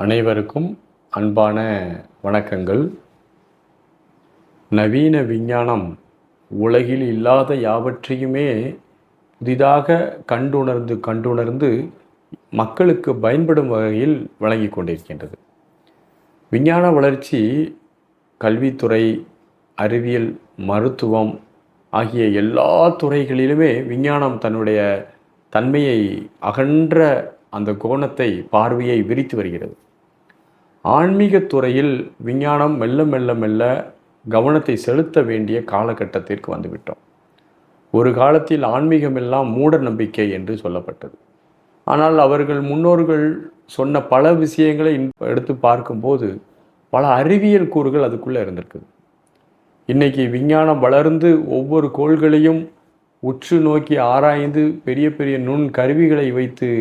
அனைவருக்கும் அன்பான வணக்கங்கள். நவீன விஞ்ஞானம் உலகில் இல்லாத யாவற்றையுமே புதிதாக கண்டுணர்ந்து மக்களுக்கு பயன்படும் வகையில் வழங்கி கொண்டிருக்கின்றது. விஞ்ஞான வளர்ச்சி கல்வித்துறை, அறிவியல், மருத்துவம் ஆகிய எல்லா துறைகளிலுமே விஞ்ஞானம் தன்னுடைய தன்மையை அகன்ற அந்த கோணத்தை பார்வையை விரித்து வருகிறது. ஆன்மீகத் துறையில் விஞ்ஞானம் மெல்ல மெல்ல மெல்ல கவனத்தை செலுத்த வேண்டிய காலகட்டத்திற்கு வந்துவிட்டோம். ஒரு காலத்தில் ஆன்மீகம் எல்லாம் மூட நம்பிக்கை என்று சொல்லப்பட்டது. ஆனால் அவர்கள் முன்னோர்கள் சொன்ன பல விஷயங்களை எடுத்து பார்க்கும்போது பல அறிவியல் கூறுகள் அதுக்குள்ளே இருந்திருக்குது. இன்னைக்கு விஞ்ஞானம் வளர்ந்து ஒவ்வொரு கோள்களையும் உற்று நோக்கி ஆராய்ந்து பெரிய பெரிய நுண் கருவிகளை வைத்து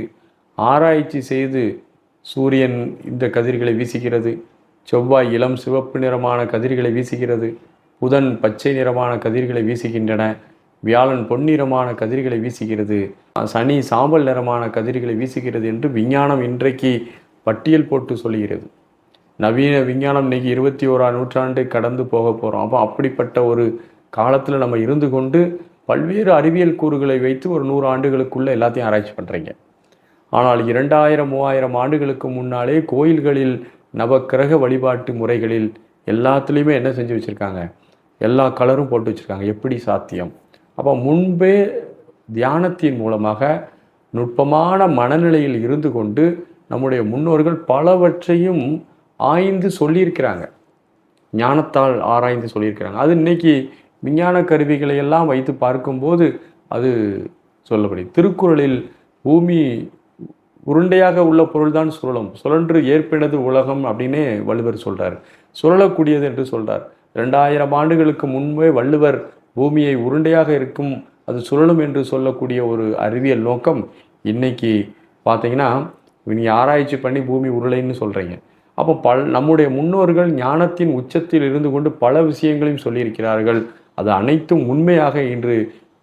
ஆராய்ச்சி செய்து சூரியன் இந்த கதிர்களை வீசுகிறது, செவ்வாய் இளம் சிவப்பு நிறமான கதிர்களை வீசுகிறது, புதன் பச்சை நிறமான கதிர்களை வீசுகின்றன, வியாழன் பொன்னிறமான கதிர்களை வீசுகிறது, சனி சாம்பல் நிறமான கதிர்களை வீசுகிறது என்று விஞ்ஞானம் இன்றைக்கு பட்டியல் போட்டு சொல்கிறது. நவீன விஞ்ஞானம் இன்னைக்கு 21ஆம் நூற்றாண்டு கடந்து போக போகிறோம். அப்போ அப்படிப்பட்ட ஒரு காலத்தில் நம்ம இருந்து கொண்டு பல்வேறு அறிவியல் கூறுகளை வைத்து ஒரு 100 ஆண்டுகளுக்குள்ளே எல்லாத்தையும் ஆராய்ச்சி பண்ணுறீங்க. ஆனால் 2000 3000 ஆண்டுகளுக்கு முன்னாலே கோயில்களில் நவக்கிரக வழிபாட்டு முறைகளில் எல்லாத்துலேயுமே என்ன செஞ்சு வச்சுருக்காங்க? எல்லா கலரும் போட்டு வச்சுருக்காங்க. எப்படி சாத்தியம்? அப்போ முன்பே தியானத்தின் மூலமாக நுட்பமான மனநிலையில் இருந்து கொண்டு நம்முடைய முன்னோர்கள் பலவற்றையும் ஆய்ந்து சொல்லியிருக்கிறாங்க. ஞானத்தால் ஆராய்ந்து சொல்லியிருக்கிறாங்க. அது இன்னைக்கு விஞ்ஞான கருவிகளை எல்லாம் வைத்து பார்க்கும்போது அது சொல்லப்படி. திருக்குறளில் பூமி உருண்டையாக உள்ள பொருள்தான் சுழலும், சுழன்று ஏற்பினது உலகம் அப்படின்னே வள்ளுவர் சொல்கிறார். சுழலக்கூடியது என்று சொல்கிறார். 2000 ஆண்டுகளுக்கு முன்பே வள்ளுவர் பூமியை உருண்டையாக இருக்கும், அது சுழலும் என்று சொல்லக்கூடிய ஒரு அறிவியல் நோக்கம் இன்னைக்கு பார்த்தீங்கன்னா நீங்கள் ஆராய்ச்சி பண்ணி பூமி உருளைன்னு சொல்கிறீங்க. அப்போ நம்முடைய முன்னோர்கள் ஞானத்தின் உச்சத்தில் இருந்து கொண்டு பல விஷயங்களையும் சொல்லியிருக்கிறார்கள். அது அனைத்தும் உண்மையாக இன்று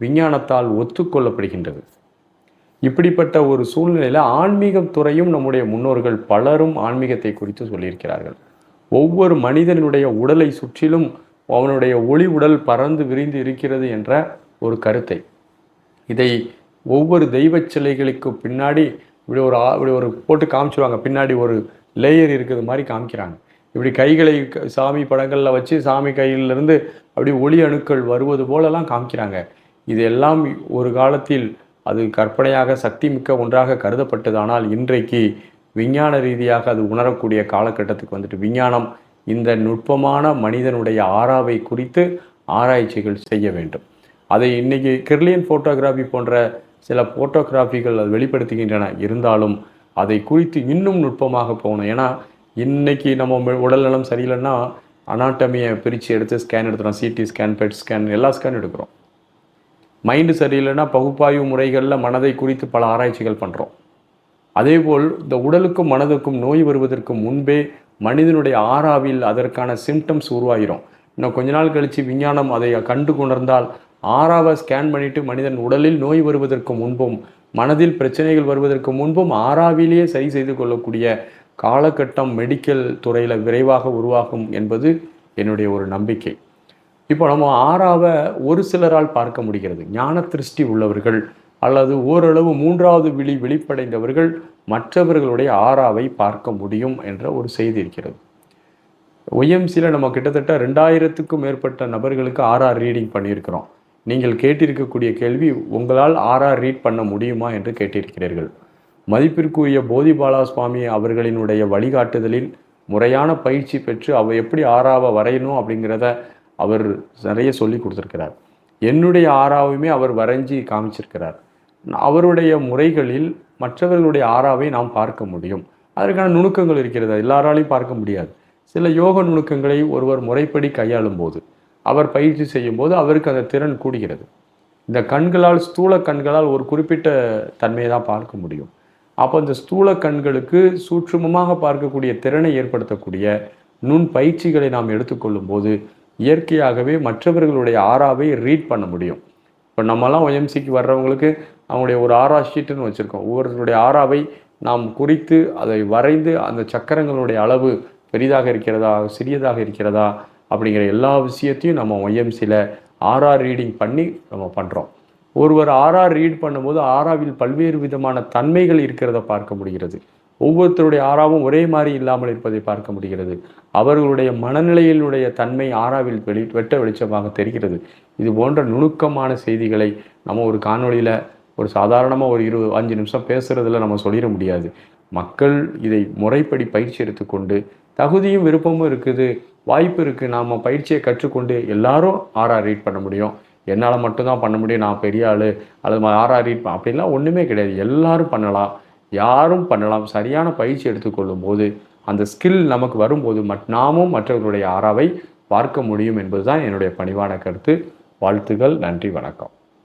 விஞ்ஞானத்தால் ஒத்துக்கொள்ளப்படுகின்றது. இப்படிப்பட்ட ஒரு சூழ்நிலையில் ஆன்மீகம் துறையும் நம்முடைய முன்னோர்கள் பலரும் ஆன்மீகத்தை குறித்து சொல்லியிருக்கிறார்கள். ஒவ்வொரு மனிதனுடைய உடலை சுற்றிலும் அவனுடைய ஒளி உடல் பறந்து விரிந்து இருக்கிறது என்ற ஒரு கருத்தை, இதை ஒவ்வொரு தெய்வ சிலைகளுக்கு பின்னாடி இப்படி ஒரு போட்டு காமிச்சிருவாங்க. பின்னாடி ஒரு லேயர் இருக்கிறது மாதிரி காமிக்கிறாங்க. இப்படி கைகளை சாமி படங்களில் வச்சு சாமி கையிலிருந்து அப்படி ஒளி அணுக்கள் வருவது போலெல்லாம் காமிக்கிறாங்க. இது எல்லாம் ஒரு காலத்தில் அது கற்பனையாக சக்தி மிக்க ஒன்றாக கருதப்பட்டது. ஆனால் இன்றைக்கு விஞ்ஞான ரீதியாக அது உணரக்கூடிய காலகட்டத்துக்கு வந்துட்டு விஞ்ஞானம் இந்த நுட்பமான மனிதனுடைய ஆறாவை குறித்து ஆராய்ச்சிகள் செய்ய வேண்டும். அதை இன்னைக்கு கிர்லியன் ஃபோட்டோகிராஃபி போன்ற சில ஃபோட்டோகிராஃபிகள் அது வெளிப்படுத்துகின்றன. இருந்தாலும் அதை குறித்து இன்னும் நுட்பமாக போகணும். ஏன்னா இன்னைக்கு நம்ம உடல் நலம் சரியில்லைன்னா அனாட்டமியை பிரித்து எடுத்து ஸ்கேன் எடுத்துகிறோம். சிடி ஸ்கேன், பெட் ஸ்கேன், எல்லா ஸ்கேன் எடுக்கிறோம். மைண்டு சரியில்லைன்னா பகுப்பாய்வு முறைகளில் மனதை குறித்து பல ஆராய்ச்சிகள் பண்ணுறோம். அதேபோல் இந்த உடலுக்கும் மனதுக்கும் நோய் வருவதற்கு முன்பே மனிதனுடைய ஆறாவில் அதற்கான சிம்டம்ஸ் உருவாகிடும். இன்னும் கொஞ்ச நாள் கழித்து விஞ்ஞானம் அதை கண்டு கொண்டிருந்தால் ஆறாவை ஸ்கேன் பண்ணிவிட்டு மனிதன் உடலில் நோய் வருவதற்கு முன்பும் மனதில் பிரச்சனைகள் வருவதற்கு முன்பும் ஆறாவிலேயே சரி செய்து கொள்ளக்கூடிய காலகட்டம் மெடிக்கல் துறையில் விரைவாக உருவாகும் என்பது என்னுடைய ஒரு நம்பிக்கை. இப்போ நம்ம ஆறாவை ஒரு சிலரால் பார்க்க முடிகிறது. ஞான திருஷ்டி உள்ளவர்கள் அல்லது ஓரளவு 3வது விழிப்படைந்தவர்கள் மற்றவர்களுடைய ஆறாவை பார்க்க முடியும் என்ற ஒரு செய்தி இருக்கிறது. ஒய்எம்சியில் நம்ம கிட்டத்தட்ட 2000க்கும் மேற்பட்ட நபர்களுக்கு ஆர்ஆர் ரீடிங் பண்ணியிருக்கிறோம். நீங்கள் கேட்டிருக்கக்கூடிய கேள்வி, உங்களால் ஆர்ஆர் ரீட் பண்ண முடியுமா என்று கேட்டிருக்கிறீர்கள். மதிப்பிற்குரிய போதிபாலா சுவாமி அவர்களினுடைய வழிகாட்டுதலில் முறையான பயிற்சி பெற்று அவர் எப்படி ஆறாவை வரையணும் அப்படிங்கிறத அவர் நிறைய சொல்லி கொடுத்துருக்கிறார். என்னுடைய ஆறாவையுமே அவர் வரைஞ்சி காமிச்சிருக்கிறார். அவருடைய முறைகளில் மற்றவர்களுடைய ஆறாவை நாம் பார்க்க முடியும். அதற்கான நுணுக்கங்கள் இருக்கிறது, எல்லாராலையும் பார்க்க முடியாது. சில யோக நுணுக்கங்களை ஒருவர் முறைப்படி கையாளும் போது, அவர் பயிற்சி செய்யும் போது அவருக்கு அந்த திறன் கூடுகிறது. இந்த கண்களால், ஸ்தூல கண்களால் ஒரு குறிப்பிட்ட தன்மையை தான் பார்க்க முடியும். அப்போ இந்த ஸ்தூல கண்களுக்கு சூட்சுமமாக பார்க்கக்கூடிய திறனை ஏற்படுத்தக்கூடிய நுண் பயிற்சிகளை நாம் எடுத்துக்கொள்ளும் போது இயற்கையாகவே மற்றவர்களுடைய ஆறாவை ரீட் பண்ண முடியும். இப்போ நம்மலாம் ஒய்எம்சிக்கு வர்றவங்களுக்கு அவங்களுடைய ஒரு ஆறா ஷீட்டுன்னு வச்சுருக்கோம். ஒவ்வொருத்தருடைய ஆறாவை நாம் குறித்து அதை வரைந்து அந்த சக்கரங்களுடைய அளவு பெரிதாக இருக்கிறதா சிறியதாக இருக்கிறதா அப்படிங்கிற எல்லா விஷயத்தையும் நம்ம ஒய்எம்சியில் ஆர்ஆர் ரீடிங் பண்ணி நம்ம பண்ணுறோம். ஒருவர் ஆர்ஆர் ரீட் பண்ணும்போது ஆறாவில் பல்வேறு விதமான தன்மைகள் இருக்கிறத பார்க்க முடிகிறது. ஒவ்வொருத்தருடைய ஆறாவும் ஒரே மாதிரி இல்லாமல் இருப்பதை பார்க்க முடிகிறது. அவர்களுடைய மனநிலையினுடைய தன்மை ஆறாவில் வெட்ட வெளிச்சமாக தெரிகிறது. இது போன்ற நுணுக்கமான செய்திகளை நம்ம ஒரு காணொளியில் ஒரு சாதாரணமாக ஒரு 5 நிமிஷம் பேசுகிறதுல நம்ம சொல்லிட முடியாது. மக்கள் இதை முறைப்படி பயிற்சி எடுத்துக்கொண்டு, தகுதியும் விருப்பமும் இருக்குது, வாய்ப்பு இருக்குது, நாம் பயிற்சியை கற்றுக்கொண்டு எல்லாரும் ஆர்ஆர் ரீட் பண்ண முடியும். என்னால் மட்டும்தான் பண்ண முடியும், நான் பெரிய ஆள் அல்லது ஆர்ஆர் ரீட் அப்படின்லாம் ஒன்றுமே கிடையாது. எல்லாரும் பண்ணலாம், யாரும் பண்ணலாம். சரியான பயிற்சி எடுத்துக்கொள்ளும் போது அந்த ஸ்கில் நமக்கு வரும்போது நாமும் மற்றவர்களுடைய ஆறாவை பார்க்க முடியும் என்பதுதான் என்னுடைய பணிவான கருத்து. வாழ்த்துக்கள். நன்றி. வணக்கம்.